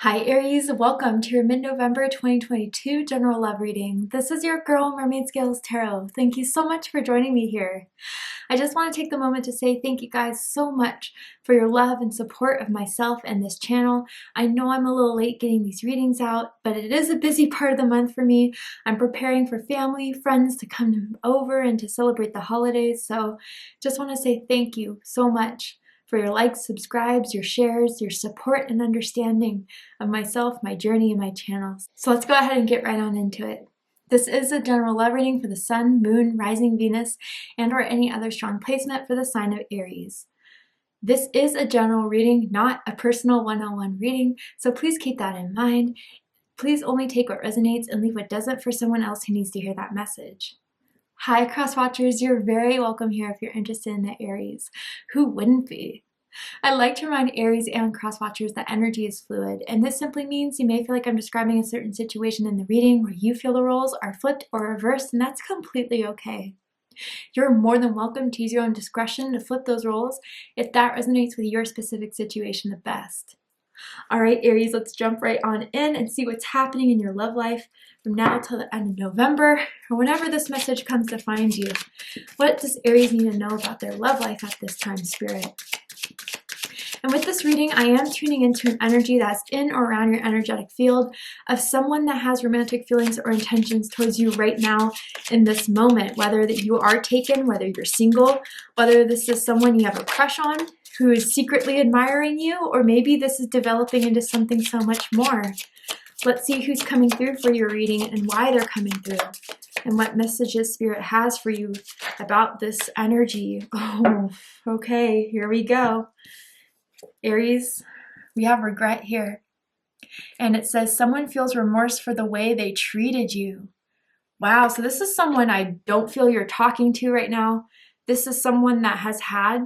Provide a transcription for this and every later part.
Hi Aries, welcome to your mid-November 2022 general love reading. This is your girl Mermaid Scales Tarot. Thank you so much for joining me here. I just want to take the moment to say thank you guys so much for your love and support of myself and this channel. I know I'm a little late getting these readings out, but it is a busy part of the month for me. I'm preparing for family, friends to come over and to celebrate the holidays, so just want to say thank you so much for your likes, subscribes, your shares, your support and understanding of myself, my journey, and my channels. So let's go ahead and get right on into it. This is a general love reading for the Sun, Moon, Rising Venus, and or any other strong placement for the sign of Aries. This is a general reading, not a personal one-on-one reading, so please keep that in mind. Please only take what resonates and leave what doesn't for someone else who needs to hear that message. Hi cross watchers, you're very welcome here if you're interested in the Aries. Who wouldn't be? I like to remind Aries and cross watchers that energy is fluid, and this simply means you may feel like I'm describing a certain situation in the reading where you feel the roles are flipped or reversed, and that's completely okay. You're more than welcome to use your own discretion to flip those roles if that resonates with your specific situation the best. Alright Aries, let's jump right on in and see what's happening in your love life from now till the end of November, or whenever this message comes to find you. What does Aries need to know about their love life at this time, Spirit? And with this reading, I am tuning into an energy that's in or around your energetic field of someone that has romantic feelings or intentions towards you right now in this moment, whether that you are taken, whether you're single, whether this is someone you have a crush on who is secretly admiring you, or maybe this is developing into something so much more. Let's see who's coming through for your reading and why they're coming through, and what messages Spirit has for you about this energy. Oh, okay, here we go. Aries, we have regret here. And it says someone feels remorse for the way they treated you. Wow, so this is someone I don't feel you're talking to right now. This is someone that has had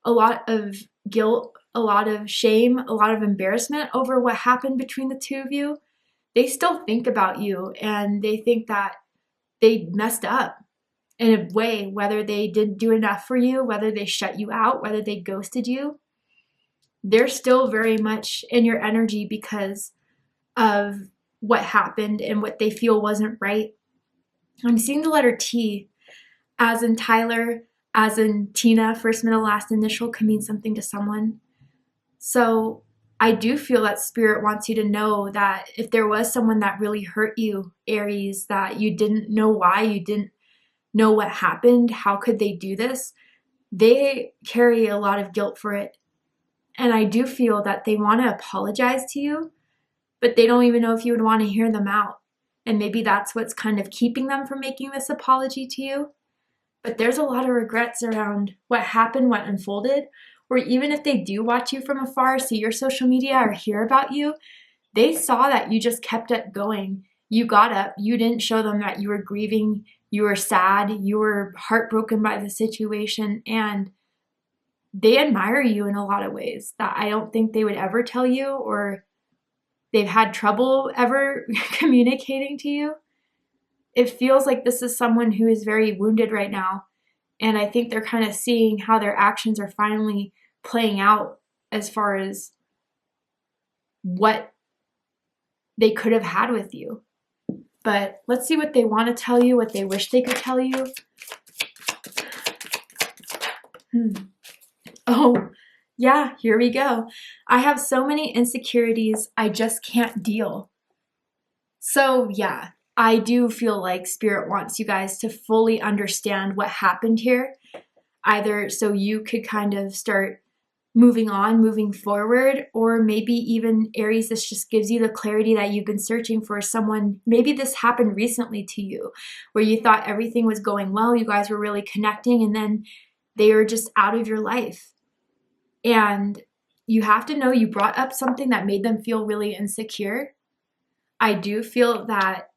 a lot of guilt, a lot of shame, a lot of embarrassment over what happened between the two of you. They still think about you and they think that they messed up in a way, whether they didn't do enough for you, whether they shut you out, whether they ghosted you. They're still very much in your energy because of what happened and what they feel wasn't right. I'm seeing the letter T, as in Tyler, as in Tina, first, middle, last initial can mean something to someone. So I do feel that Spirit wants you to know that if there was someone that really hurt you, Aries, that you didn't know why, you didn't know what happened, how could they do this, they carry a lot of guilt for it. And I do feel that they want to apologize to you, but they don't even know if you would want to hear them out. And maybe that's what's kind of keeping them from making this apology to you. But there's a lot of regrets around what happened, what unfolded, or even if they do watch you from afar, see your social media or hear about you, they saw that you just kept it going. You got up, you didn't show them that you were grieving, you were sad, you were heartbroken by the situation, and they admire you in a lot of ways that I don't think they would ever tell you, or they've had trouble ever communicating to you. It feels like this is someone who is very wounded right now, and I think they're kind of seeing how their actions are finally playing out as far as what they could have had with you. But let's see what they want to tell you, what they wish they could tell you. Oh, yeah, here we go. I have so many insecurities, I just can't deal. So yeah, I do feel like Spirit wants you guys to fully understand what happened here, either so you could kind of start moving on, moving forward, or maybe even Aries, this just gives you the clarity that you've been searching for. Someone, maybe this happened recently to you, where you thought everything was going well, you guys were really connecting, and then they were just out of your life. And you have to know you brought up something that made them feel really insecure. I do feel that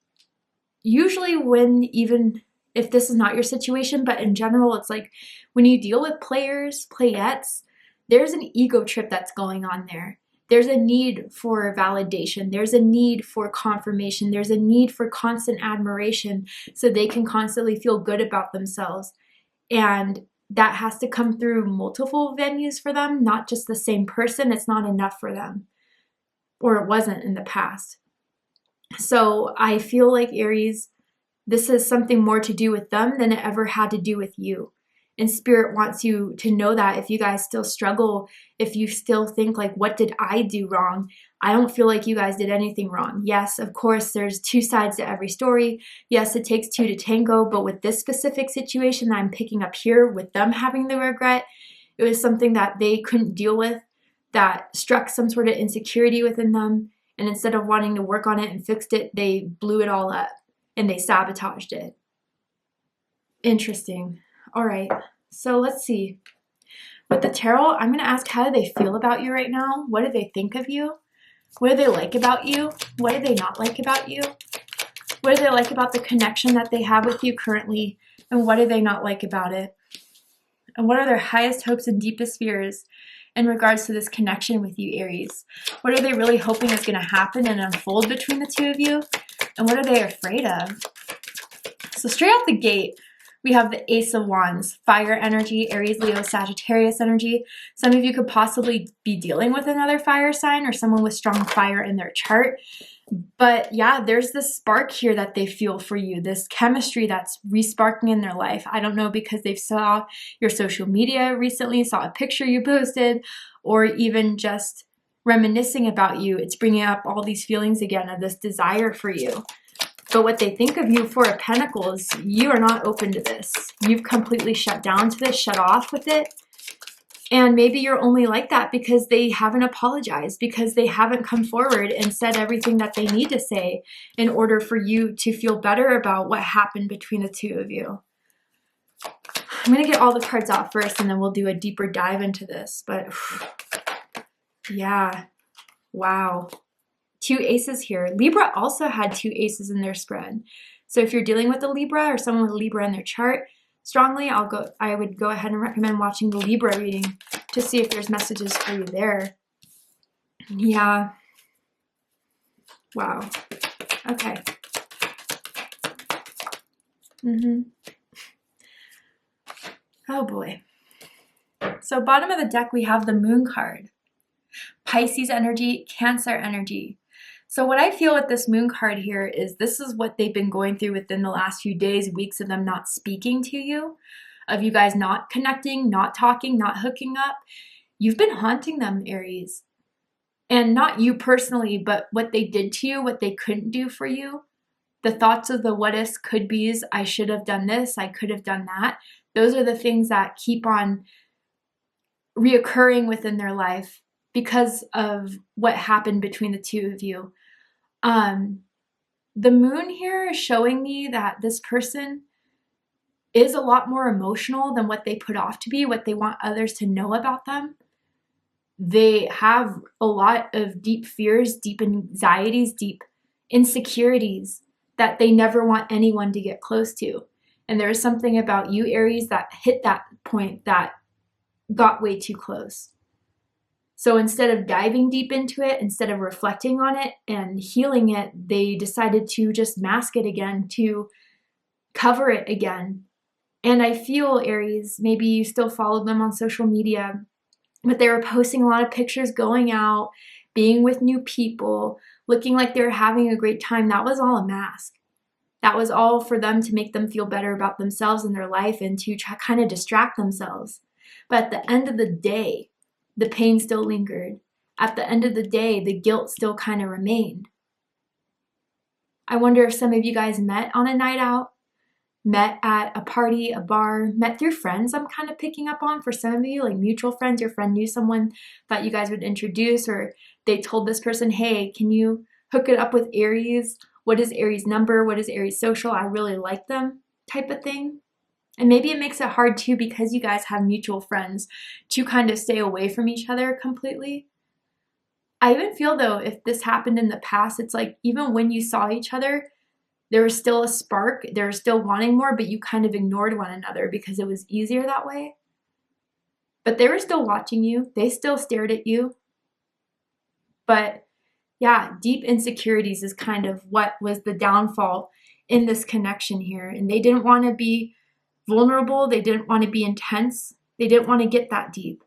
usually when, even if this is not your situation, but in general, it's like when you deal with players, playettes, there's an ego trip that's going on there. There's a need for validation. There's a need for confirmation. There's a need for constant admiration so they can constantly feel good about themselves. And that has to come through multiple venues for them, not just the same person. It's not enough for them. or it wasn't in the past. So I feel like Aries, this has something more to do with them than it ever had to do with you. And Spirit wants you to know that if you guys still struggle, if you still think like, what did I do wrong? I don't feel like you guys did anything wrong. Yes, of course, there's two sides to every story. Yes, it takes two to tango, but with this specific situation that I'm picking up here, with them having the regret, it was something that they couldn't deal with, that struck some sort of insecurity within them. And instead of wanting to work on it and fixed it, they blew it all up and they sabotaged it. Interesting. All right, so let's see. With the tarot, I'm going to ask, how do they feel about you right now? What do they think of you? What do they like about you? What do they not like about you? What do they like about the connection that they have with you currently? And what do they not like about it? And what are their highest hopes and deepest fears in regards to this connection with you, Aries? What are they really hoping is going to happen and unfold between the two of you? And what are they afraid of? So straight out the gate, we have the Ace of Wands, fire energy, Aries, Leo, Sagittarius energy. Some of you could possibly be dealing with another fire sign or someone with strong fire in their chart. But yeah, there's this spark here that they feel for you, this chemistry that's re-sparking in their life. I don't know, because they've saw your social media recently, saw a picture you posted, or even just reminiscing about you. It's bringing up all these feelings again of this desire for you. But what they think of you, Four of Pentacles, you are not open to this. You've completely shut down to this, shut off with it. And maybe you're only like that because they haven't apologized, because they haven't come forward and said everything that they need to say in order for you to feel better about what happened between the two of you. I'm going to get all the cards out first and then we'll do a deeper dive into this. But yeah, wow. Two aces here. Libra also had two aces in their spread. So if you're dealing with a Libra or someone with Libra in their chart, strongly, I would go ahead and recommend watching the Libra reading to see if there's messages for you there. Yeah. Wow. Okay. Oh boy. So bottom of the deck, we have the Moon card. Pisces energy, Cancer energy. So what I feel with this Moon card here is this is what they've been going through within the last few days, weeks of them not speaking to you, of you guys not connecting, not talking, not hooking up. You've been haunting them, Aries. And not you personally, but what they did to you, what they couldn't do for you. The thoughts of the what ifs, could be's, I should have done this, I could have done that. Those are the things that keep on reoccurring within their life because of what happened between the two of you. The Moon here is showing me that this person is a lot more emotional than what they put off to be, what they want others to know about them. They have a lot of deep fears, deep anxieties, deep insecurities that they never want anyone to get close to. And there is something about you, Aries, that hit that point that got way too close. So instead of diving deep into it, instead of reflecting on it and healing it, they decided to just mask it again, to cover it again. And I feel, Aries, maybe you still followed them on social media, but they were posting a lot of pictures going out, being with new people, looking like they were having a great time. That was all a mask. That was all for them to make them feel better about themselves and their life and to kind of distract themselves. But at the end of the day, the pain still lingered. At the end of the day, the guilt still kind of remained. I wonder if some of you guys met on a night out, met at a party, a bar, met through friends. I'm kind of picking up on for some of you, like mutual friends. Your friend knew someone that you guys would introduce, or they told this person, hey, can you hook it up with Aries? What is Aries' number? What is Aries' social? I really like them, type of thing. And maybe it makes it hard too because you guys have mutual friends to kind of stay away from each other completely. I even feel though, if this happened in the past, it's like even when you saw each other, there was still a spark, there was still wanting more, but you kind of ignored one another because it was easier that way. But they were still watching you. They still stared at you. But yeah, deep insecurities is kind of what was the downfall in this connection here. And they didn't want to be vulnerable. They didn't want to be intense. They didn't want to get that deep.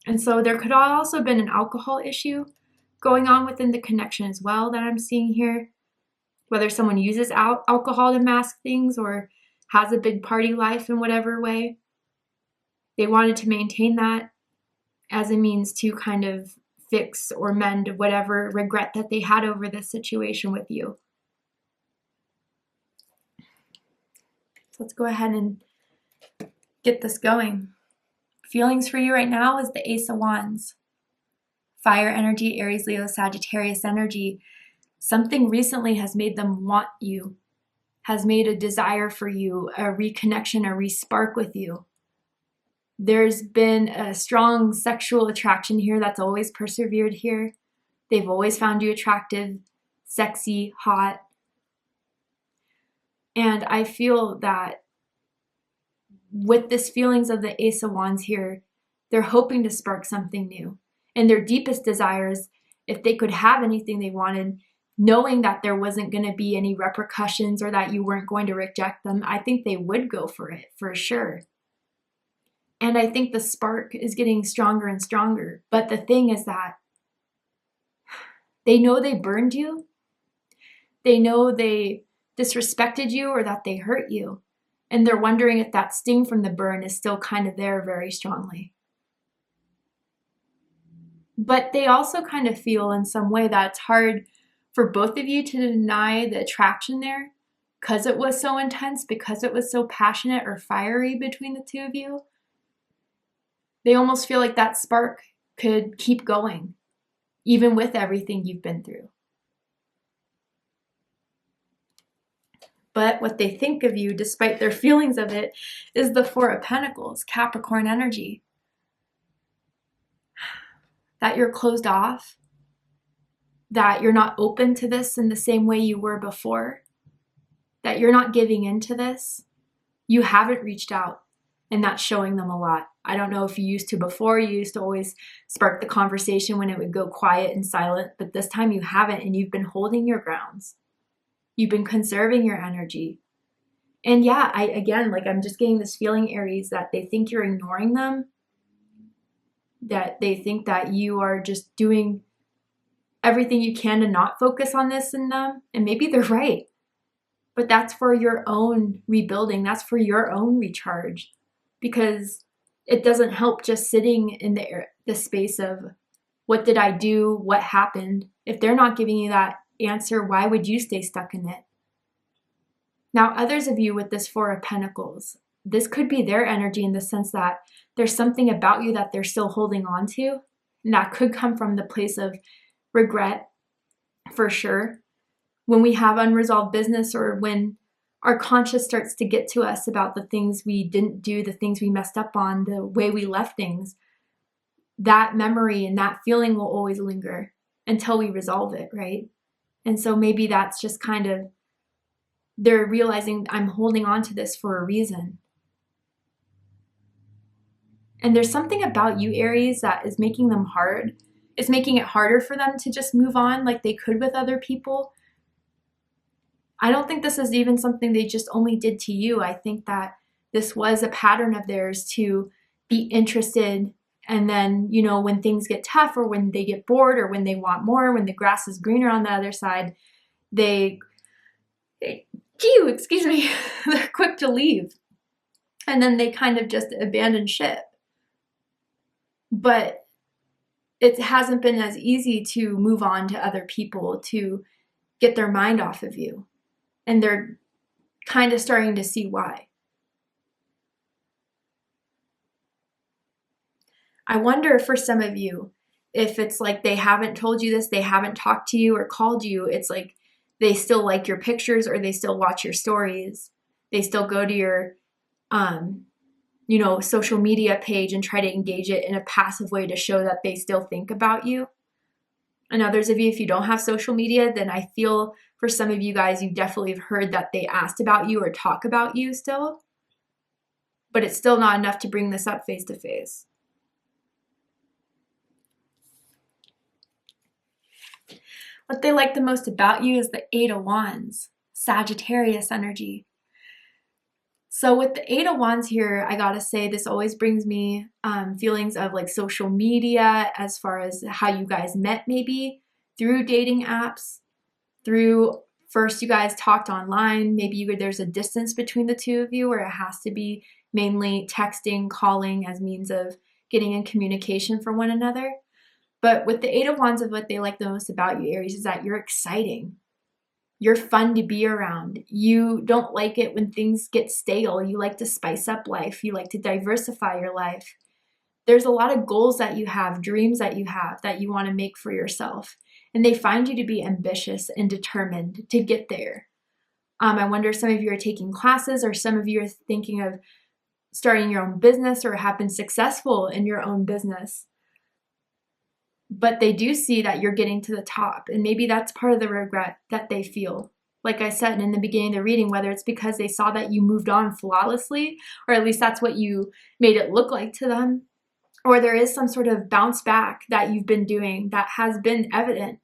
And so there could also been an alcohol issue going on within the connection as well that I'm seeing here. Whether someone uses alcohol to mask things or has a big party life in whatever way. They wanted to maintain that as a means to kind of fix or mend whatever regret that they had over this situation with you. So let's go ahead and get this going. Feelings for you right now is the Ace of Wands. Fire energy, Aries, Leo, Sagittarius energy. Something recently has made them want you, has made a desire for you, a reconnection, a respark with you. There's been a strong sexual attraction here that's always persevered here. They've always found you attractive, sexy, hot. And I feel that with this feelings of the Ace of Wands here, they're hoping to spark something new. And their deepest desires, if they could have anything they wanted, knowing that there wasn't going to be any repercussions or that you weren't going to reject them, I think they would go for it, for sure. And I think the spark is getting stronger and stronger. But the thing is that they know they burned you. They know they disrespected you or that they hurt you. And they're wondering if that sting from the burn is still kind of there very strongly. But they also kind of feel in some way that it's hard for both of you to deny the attraction there because it was so intense, because it was so passionate or fiery between the two of you. They almost feel like that spark could keep going, even with everything you've been through. But what they think of you, despite their feelings of it, is the Four of Pentacles, Capricorn energy. That you're closed off, that you're not open to this in the same way you were before, that you're not giving into this. You haven't reached out, and that's showing them a lot. I don't know if you used to before. You used to always spark the conversation when it would go quiet and silent, but this time you haven't, and you've been holding your grounds. You've been conserving your energy. And yeah, I'm just getting this feeling, Aries, that they think you're ignoring them, that they think that you are just doing everything you can to not focus on this in them. And maybe they're right, but that's for your own rebuilding. That's for your own recharge, because it doesn't help just sitting in the space of what did I do? What happened? If they're not giving you that answer, why would you stay stuck in it? Now, others of you with this Four of Pentacles, this could be their energy in the sense that there's something about you that they're still holding on to. And that could come from the place of regret, for sure. When we have unresolved business, or when our conscience starts to get to us about the things we didn't do, the things we messed up on, the way we left things, that memory and that feeling will always linger until we resolve it, right? And so maybe that's just kind of, they're realizing I'm holding on to this for a reason. And there's something about you, Aries, that is making them hard. It's making it harder for them to just move on like they could with other people. I don't think this is even something they just only did to you. I think that this was a pattern of theirs to be interested, and then, when things get tough, or when they get bored, or when they want more, when the grass is greener on the other side, they're quick to leave. And then they kind of just abandon ship. But it hasn't been as easy to move on to other people, to get their mind off of you. And they're kind of starting to see why. I wonder for some of you, if it's like they haven't told you this, they haven't talked to you or called you, it's like they still like your pictures, or they still watch your stories. They still go to your, social media page and try to engage it in a passive way to show that they still think about you. And others of you, if you don't have social media, then I feel for some of you guys, you definitely have heard that they asked about you or talk about you still. But it's still not enough to bring this up face to face. What they like the most about you is the Eight of Wands, Sagittarius energy. So with the Eight of Wands here, I gotta say this always brings me feelings of like social media, as far as how you guys met, maybe through dating apps, through first you guys talked online, maybe there's a distance between the two of you where it has to be mainly texting, calling as means of getting in communication for one another. But with the Eight of Wands, of what they like the most about you, Aries, is that you're exciting. You're fun to be around. You don't like it when things get stale. You like to spice up life. You like to diversify your life. There's a lot of goals that you have, dreams that you have that you want to make for yourself. And they find you to be ambitious and determined to get there. I wonder if some of you are taking classes, or some of you are thinking of starting your own business or have been successful in your own business. But they do see that you're getting to the top, and maybe that's part of the regret that they feel. Like I said in the beginning of the reading, whether it's because they saw that you moved on flawlessly, or at least that's what you made it look like to them, or there is some sort of bounce back that you've been doing that has been evident,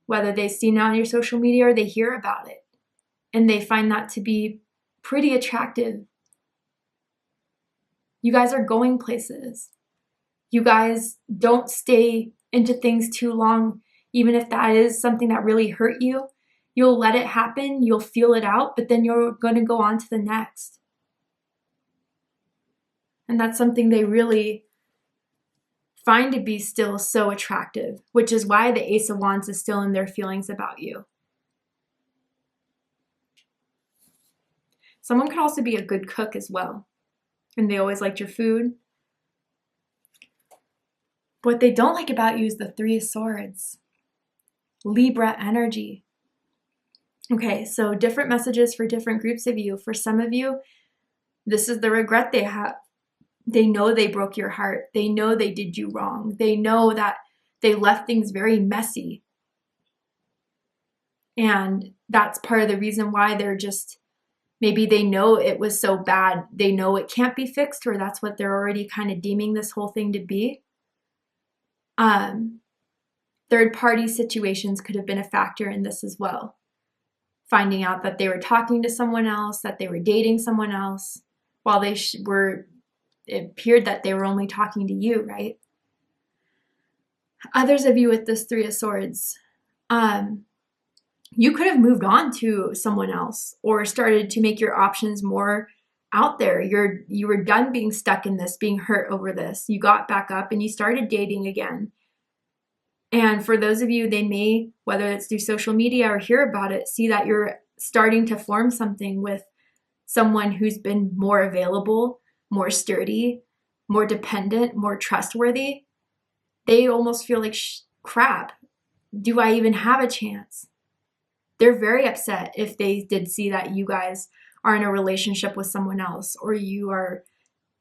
whether they see now on your social media or they hear about it, and they find that to be pretty attractive. You guys are going places. You guys don't stay into things too long, even if that is something that really hurt you. You'll let it happen, you'll feel it out, but then you're going to go on to the next. And that's something they really find to be still so attractive, which is why the Ace of Wands is still in their feelings about you. Someone could also be a good cook as well, and they always liked your food. What they don't like about you is the Three of Swords. Libra energy. Okay, so different messages for different groups of you. For some of you, this is the regret they have. They know they broke your heart. They know they did you wrong. They know that they left things very messy. And that's part of the reason why they're just, maybe they know it was so bad. They know it can't be fixed, or that's what they're already kind of deeming this whole thing to be. Third-party situations could have been a factor in this as well. Finding out that they were talking to someone else, that they were dating someone else, while they it appeared that they were only talking to you, right? Others of you with this Three of Swords, you could have moved on to someone else or started to make your options more out there. You were done being stuck in this, being hurt over this. You got back up and you started dating again. And for those of you, they may, whether it's through social media or hear about it, see that you're starting to form something with someone who's been more available, more sturdy, more dependent, more trustworthy. They almost feel like, crap, do I even have a chance? They're very upset if they did see that you guys are in a relationship with someone else, or you are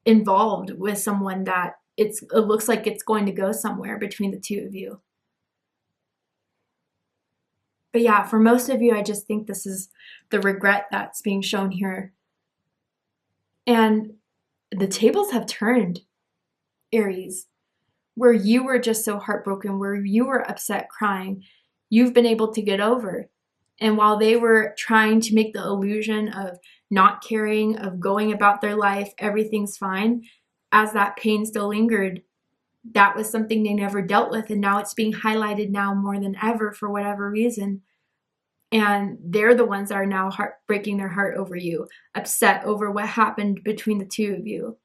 involved with someone that it looks like it's going to go somewhere between the two of you. But yeah, for most of you, I just think this is the regret that's being shown here. And the tables have turned, Aries, where you were just so heartbroken, where you were upset, crying, you've been able to get over. And while they were trying to make the illusion of not caring, of going about their life, everything's fine, as that pain still lingered, that was something they never dealt with. And now it's being highlighted now more than ever for whatever reason. And they're the ones that are now breaking their heart over you, upset over what happened between the two of you.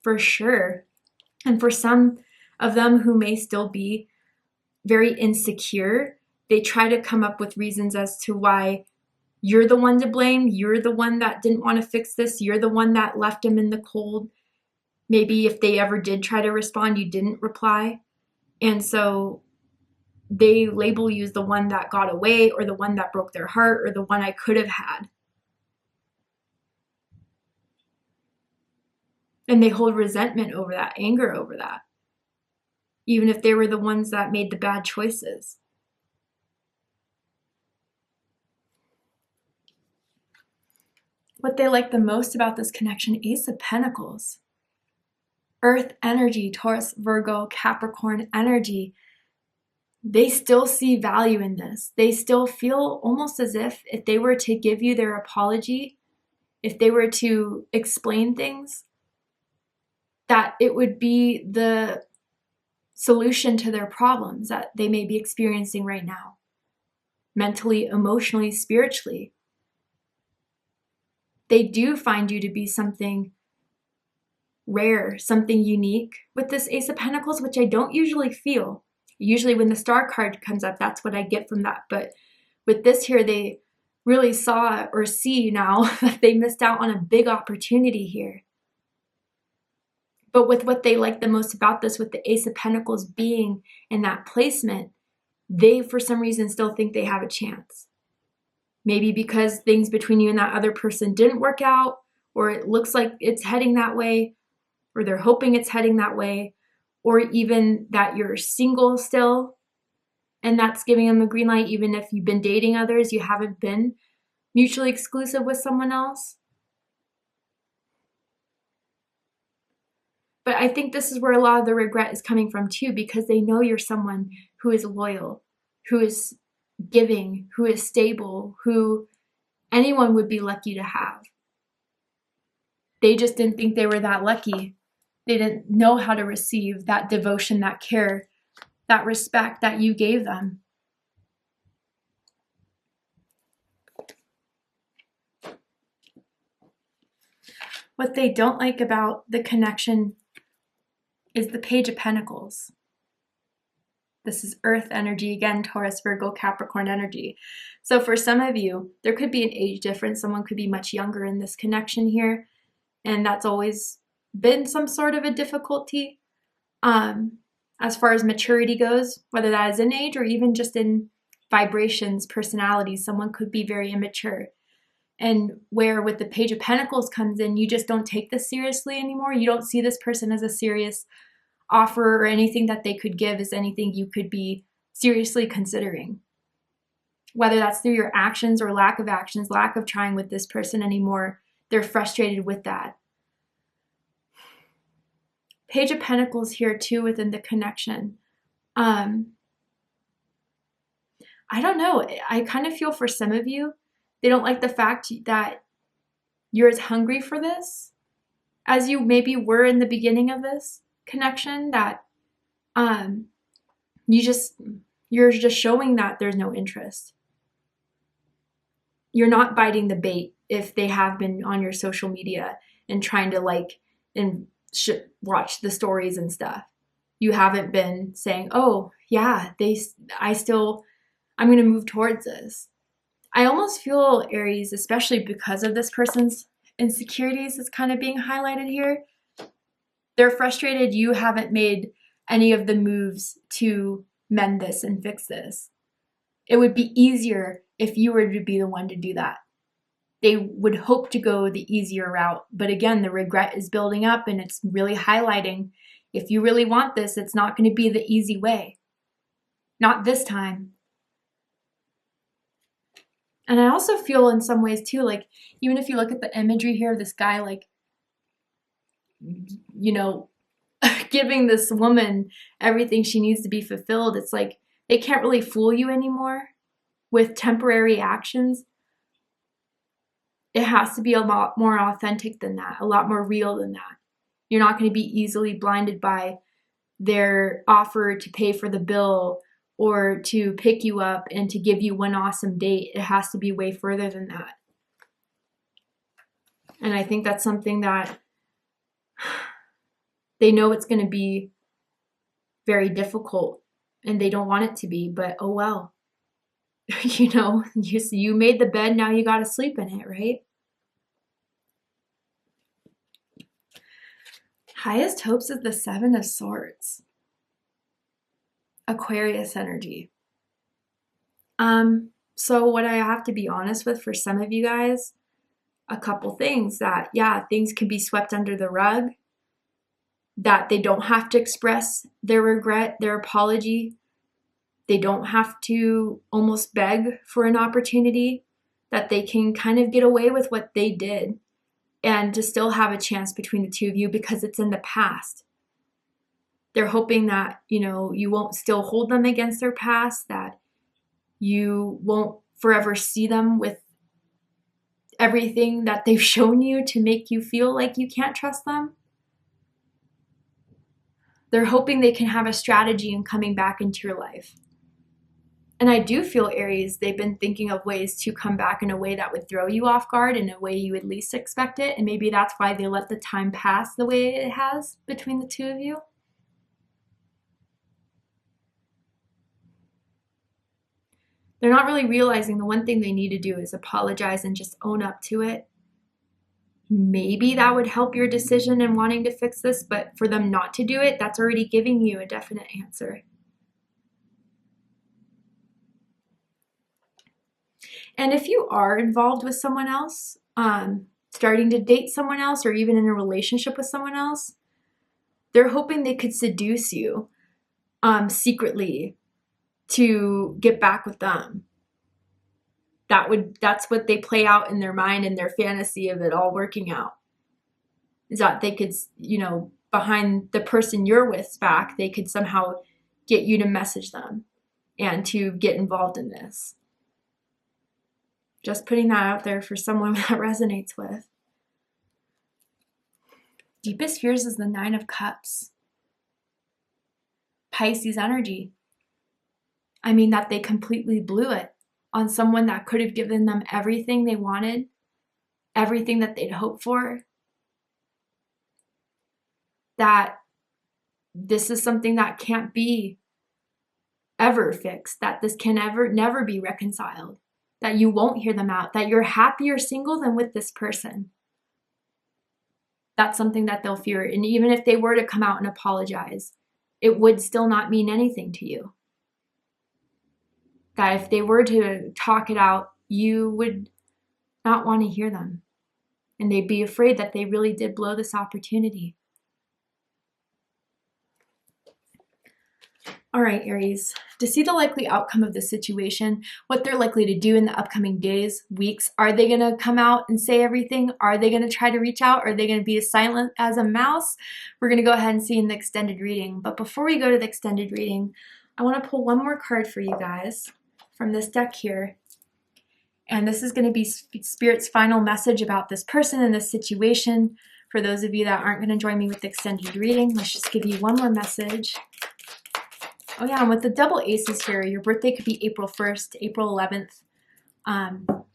For sure. And for some of them who may still be very insecure, they try to come up with reasons as to why you're the one to blame. You're the one that didn't want to fix this. You're the one that left him in the cold. Maybe if they ever did try to respond, you didn't reply. And so they label you as the one that got away, or the one that broke their heart, or the one I could have had. And they hold resentment over that, anger over that, even if they were the ones that made the bad choices. What they like the most about this connection, Ace of Pentacles. Earth energy, Taurus, Virgo, Capricorn energy. they still see value in this. They still feel almost as if they were to give you their apology, if they were to explain things, that it would be the solution to their problems that they may be experiencing right now, mentally, emotionally, spiritually. They do find you to be something rare, something unique with this Ace of Pentacles, which I don't usually feel. Usually when the Star card comes up, that's what I get from that. But with this here, they really saw or see now that they missed out on a big opportunity here. But with what they like the most about this, with the Ace of Pentacles being in that placement, they, for some reason, still think they have a chance. Maybe because things between you and that other person didn't work out, or it looks like it's heading that way, or they're hoping it's heading that way, or even that you're single still, and that's giving them a green light. Even if you've been dating others, you haven't been mutually exclusive with someone else. But I think this is where a lot of the regret is coming from too, because they know you're someone who is loyal, who is giving, who is stable, who anyone would be lucky to have. They just didn't think they were that lucky. They didn't know how to receive that devotion, that care, that respect that you gave them. What they don't like about the connection is the Page of Pentacles. This is Earth energy, again, Taurus, Virgo, Capricorn energy. So for some of you, there could be an age difference. Someone could be much younger in this connection here, and that's always been some sort of a difficulty as far as maturity goes, whether that is in age or even just in vibrations, personality. Someone could be very immature. And where with the Page of Pentacles comes in, you just don't take this seriously anymore. You don't see this person as a serious offer, or anything that they could give as anything you could be seriously considering. Whether that's through your actions or lack of actions, lack of trying with this person anymore, they're frustrated with that. Page of Pentacles here too within the connection. I don't know. I kind of feel for some of you, they don't like the fact that you're as hungry for this as you maybe were in the beginning of this connection, that you're just showing that there's no interest. You're not biting the bait if they have been on your social media and trying to like and watch the stories and stuff. You haven't been saying, oh yeah, I'm going to move towards this. I almost feel, Aries, especially because of this person's insecurities that's kind of being highlighted here, they're frustrated you haven't made any of the moves to mend this and fix this. It would be easier if you were to be the one to do that. They would hope to go the easier route. But again, the regret is building up, and it's really highlighting, if you really want this, it's not going to be the easy way. Not this time. And I also feel in some ways too, like, even if you look at the imagery here of this guy, like, you know, giving this woman everything she needs to be fulfilled, it's like they can't really fool you anymore with temporary actions. It has to be a lot more authentic than that, a lot more real than that. You're not going to be easily blinded by their offer to pay for the bill or to pick you up and to give you one awesome date. It has to be way further than that. And I think that's something that they know it's going to be very difficult, and they don't want it to be, but oh well. You know, you made the bed, now you got to sleep in it, right? Highest hopes is the Seven of Swords. Aquarius energy. So what I have to be honest with for some of you guys, a couple things that, yeah, things can be swept under the rug, that they don't have to express their regret, their apology. They don't have to almost beg for an opportunity, that they can kind of get away with what they did and to still have a chance between the two of you because it's in the past. They're hoping that, you know, you won't still hold them against their past, that you won't forever see them with everything that they've shown you to make you feel like you can't trust them. They're hoping they can have a strategy in coming back into your life. And I do feel, Aries, they've been thinking of ways to come back in a way that would throw you off guard, in a way you would least expect it. And maybe that's why they let the time pass the way it has between the two of you. They're not really realizing the one thing they need to do is apologize and just own up to it. Maybe that would help your decision in wanting to fix this, but for them not to do it, that's already giving you a definite answer. And if you are involved with someone else, starting to date someone else, or even in a relationship with someone else, they're hoping they could seduce you secretly to get back with them. That's what they play out in their mind, and their fantasy of it all working out. Is that they could, you know, behind the person you're with's back, they could somehow get you to message them and to get involved in this. Just putting that out there for someone that resonates with. Deepest fears is the 9 of Cups. Pisces energy. I mean, that they completely blew it on someone that could have given them everything they wanted, everything that they'd hoped for. That this is something that can't be ever fixed, that this can never be reconciled, that you won't hear them out, that you're happier single than with this person. That's something that they'll fear. And even if they were to come out and apologize, it would still not mean anything to you. That if they were to talk it out, you would not want to hear them. And they'd be afraid that they really did blow this opportunity. All right, Aries, to see the likely outcome of this situation, what they're likely to do in the upcoming days, weeks, are they going to come out and say everything? Are they going to try to reach out? Are they going to be as silent as a mouse? We're going to go ahead and see in the extended reading. But before we go to the extended reading, I want to pull one more card for you guys from this deck here. And this is going to be Spirit's final message about this person and this situation. For those of you that aren't going to join me with the extended reading, let's just give you one more message. Oh yeah, and with the double aces here, your birthday could be April 1st, April 11th,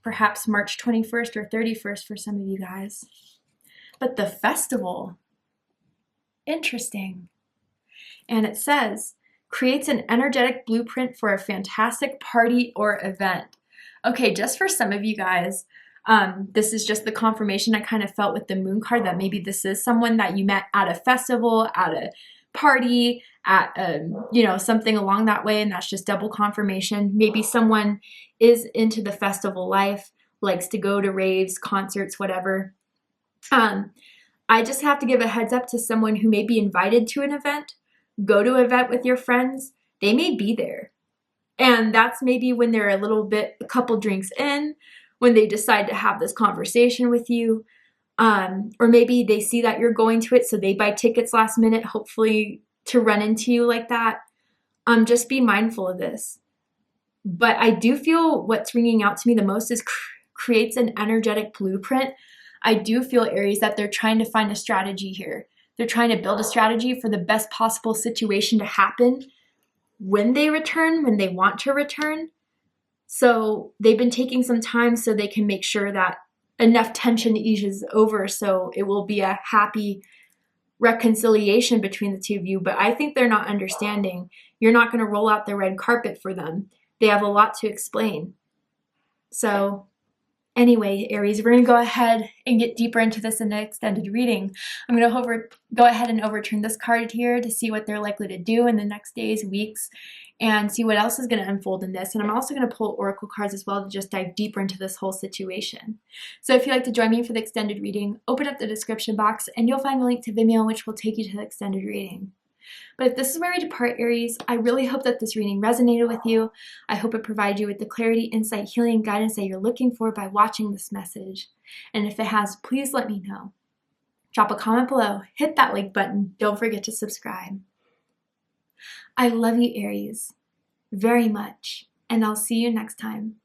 perhaps March 21st or 31st for some of you guys. But the festival, interesting. And it says, creates an energetic blueprint for a fantastic party or event. Okay, just for some of you guys, this is just the confirmation I kind of felt with the moon card that maybe this is someone that you met at a festival, at a party, at something along that way, and that's just double confirmation. Maybe someone is into the festival life, likes to go to raves, concerts, whatever. I just have to give a heads up to someone who may be invited to an event, go to an event with your friends. They may be there, and that's maybe when they're a couple drinks in, when they decide to have this conversation with you. Or maybe they see that you're going to it, so they buy tickets last minute, hopefully to run into you like that. Just be mindful of this. But I do feel what's ringing out to me the most is creates an energetic blueprint. I do feel, Aries, that they're trying to find a strategy here. They're trying to build a strategy for the best possible situation to happen when they return, when they want to return. So they've been taking some time so they can make sure that enough tension eases over so it will be a happy reconciliation between the two of you. But I think they're not understanding. You're not going to roll out the red carpet for them. They have a lot to explain. So anyway, Aries, we're going to go ahead and get deeper into this in the extended reading. I'm going to go ahead and overturn this card here to see what they're likely to do in the next days, weeks, and see what else is going to unfold in this. And I'm also going to pull oracle cards as well to just dive deeper into this whole situation. So if you'd like to join me for the extended reading, open up the description box and you'll find the link to Vimeo, which will take you to the extended reading. But if this is where we depart, Aries, I really hope that this reading resonated with you. I hope it provided you with the clarity, insight, healing, and guidance that you're looking for by watching this message. And if it has, please let me know. Drop a comment below, hit that like button, don't forget to subscribe. I love you, Aries, very much, and I'll see you next time.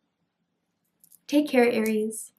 Take care, Aries.